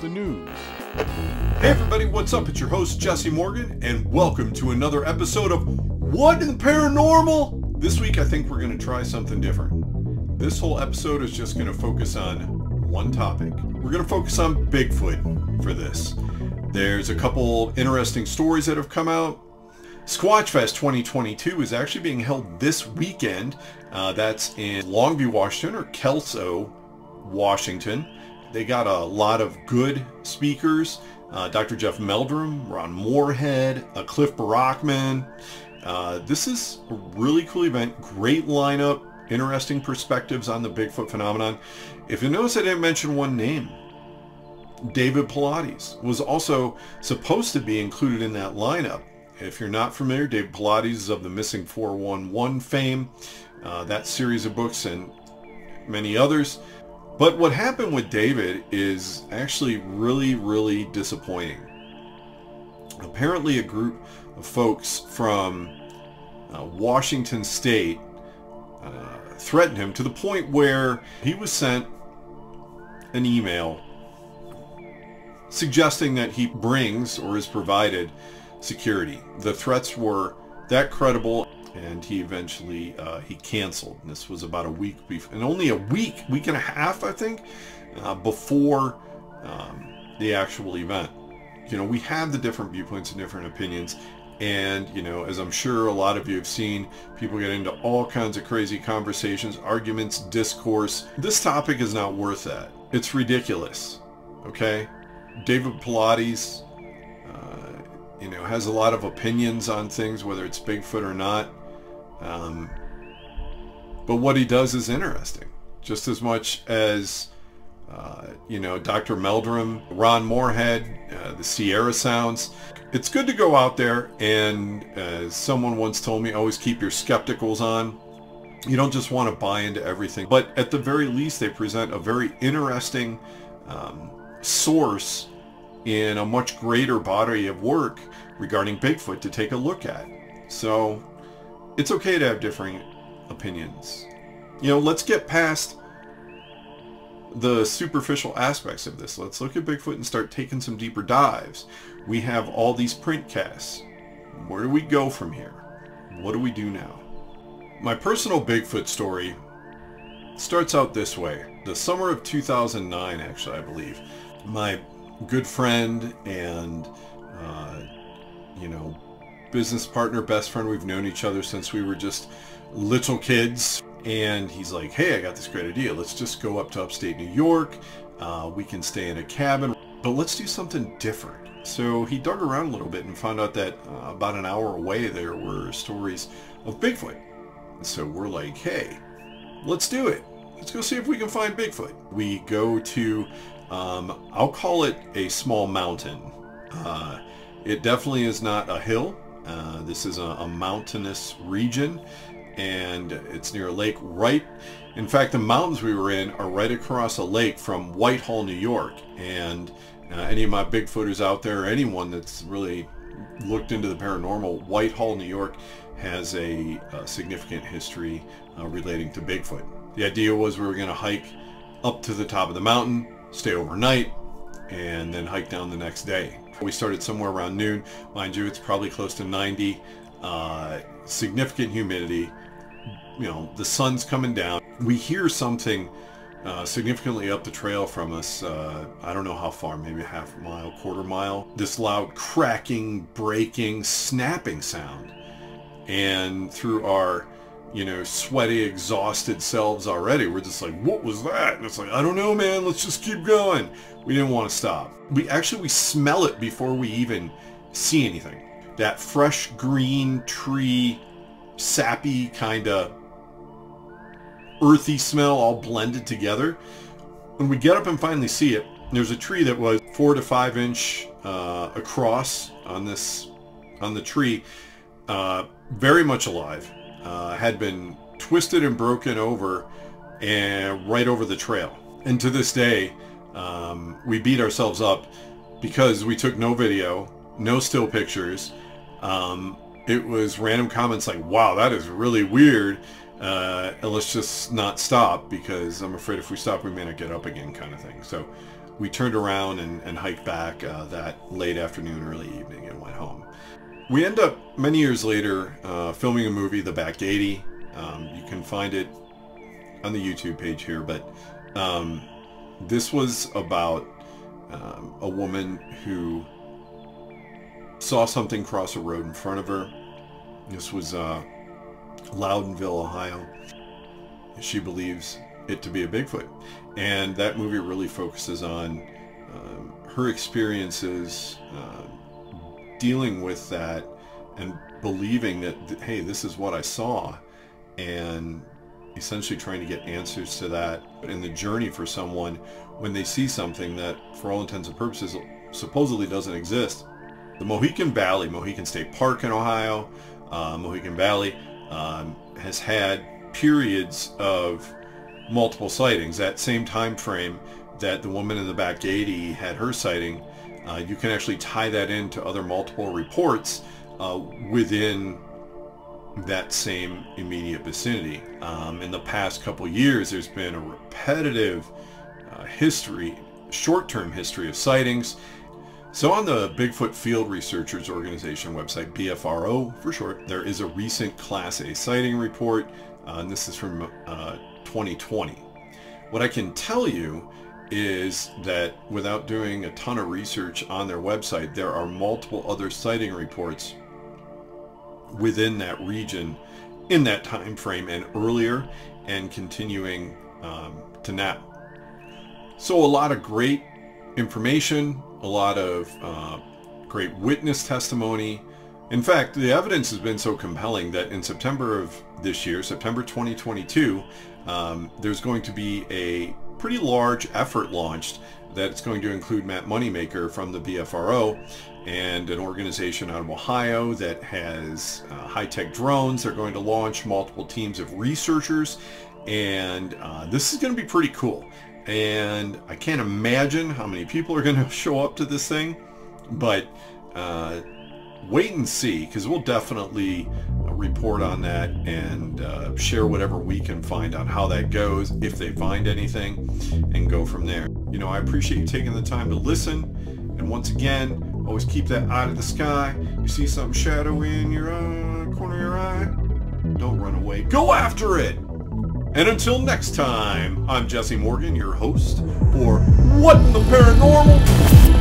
the news. Hey everybody, what's up? It's your host Jesse Morgan, and welcome to another episode of What in the Paranormal? This week I think we're going to try something different. This whole episode is just going to focus on one topic. We're going to focus on Bigfoot for this. There's a couple interesting stories that have come out. Squatchfest 2022 is actually being held this weekend. That's in Longview, Washington, or Kelso, Washington. They got a lot of good speakers. Dr. Jeff Meldrum, Ron Moorhead, Cliff Barackman. This is a really cool event. Great lineup. Interesting perspectives on the Bigfoot phenomenon. If you notice, I didn't mention one name. David Paulides was also supposed to be included in that lineup. If you're not familiar, David Paulides is of the Missing 411 fame, that series of books and many others. But what happened with David is actually really disappointing. Apparently a group of folks from Washington State threatened him to the point where he was sent an email suggesting that he brings or is provided security. The threats were that credible, and he eventually he canceled. And this was about a week before, and only a week and a half, I think, before the actual event. You know, we have the different viewpoints and different opinions, and you know, as I'm sure a lot of you have seen, people get into all kinds of crazy conversations, arguments, discourse. This topic is not worth that. It's ridiculous. Okay, David Paulides, you know, has a lot of opinions on things, whether it's Bigfoot or not. But what he does is interesting, just as much as, you know, Dr. Meldrum, Ron Moorhead, the Sierra Sounds. It's good to go out there and, as someone once told me, always keep your skepticals on. You don't just want to buy into everything, but at the very least they present a very interesting source in a much greater body of work regarding Bigfoot to take a look at. So it's okay to have differing opinions. You know, let's get past the superficial aspects of this. Let's look at Bigfoot and start taking some deeper dives. We have all these print casts. Where do we go from here? What do we do now? My personal Bigfoot story starts out this way. The summer of 2009, actually, I believe. My good friend and you know, business partner, best friend, we've known each other since we were just little kids, and he's like, hey, I got this great idea. Let's just go up to upstate New York. We can stay in a cabin, but let's do something different. So he dug around a little bit and found out that about an hour away there were stories of Bigfoot. So we're like, hey, let's do it. Let's go see if we can find Bigfoot. We go to I'll call it a small mountain. It definitely is not a hill. This is a mountainous region, and it's near a lake. Right, in fact, the mountains we were in are right across a lake from Whitehall, New York. And any of my Bigfooters out there, or anyone that's really looked into the paranormal, Whitehall, New York has a significant history relating to Bigfoot. The idea was we were going to hike up to the top of the mountain, stay overnight, and then hike down the next day. We started somewhere around noon. Mind you, it's probably close to 90. Significant humidity. You know, the sun's coming down. We hear something significantly up the trail from us. I don't know how far, maybe a half mile, quarter mile. This loud cracking, breaking, snapping sound. And through our, you know, sweaty, exhausted selves already, we're just like, what was that? And it's like, I don't know, man, let's just keep going. We didn't want to stop. We smell it before we even see anything. That fresh green tree, sappy kind of earthy smell all blended together. When we get up and finally see it, there's a tree that was 4 to 5 inch across on the tree, very much alive. Had been twisted and broken over and right over the trail. And to this day, we beat ourselves up because we took no video, no still pictures. It was random comments like, wow, that is really weird. And let's just not stop, because I'm afraid if we stop, we may not get up again, kind of thing. So we turned around and hiked back that late afternoon, early evening, and went home. We end up, many years later, filming a movie, The Back 80. You can find it on the YouTube page here, but this was about a woman who saw something cross a road in front of her. This was Loudonville, Ohio. She believes it to be a Bigfoot, and that movie really focuses on her experiences dealing with that and believing that, hey, this is what I saw, and essentially trying to get answers to that. But in the journey for someone when they see something that for all intents and purposes supposedly doesn't exist. The Mohican Valley, Mohican State Park in Ohio, Mohican Valley has had periods of multiple sightings. That same time frame that the woman in the back 80 had her sighting, you can actually tie that into other multiple reports within that same immediate vicinity. In the past couple years, there's been a repetitive history, short-term history of sightings. So on the Bigfoot Field Researchers Organization website, BFRO for short, there is a recent Class A sighting report, and this is from 2020. What I can tell you is that without doing a ton of research on their website, there are multiple other sighting reports within that region in that time frame and earlier, and continuing to now. So a lot of great information, a lot of great witness testimony. In fact, the evidence has been so compelling that in September of this year, September 2022, there's going to be a pretty large effort launched that's going to include Matt Moneymaker from the BFRO and an organization out of Ohio that has high-tech drones. They're going to launch multiple teams of researchers, and this is going to be pretty cool. And I can't imagine how many people are going to show up to this thing, but wait and see, because we'll definitely report on that and share whatever we can find on how that goes, if they find anything, and go from there. You know, I appreciate you taking the time to listen, and once again, always keep that eye to the sky. You see something shadowy in your corner of your eye, don't run away, go after it! And until next time, I'm Jesse Morgan, your host for What in the Paranormal?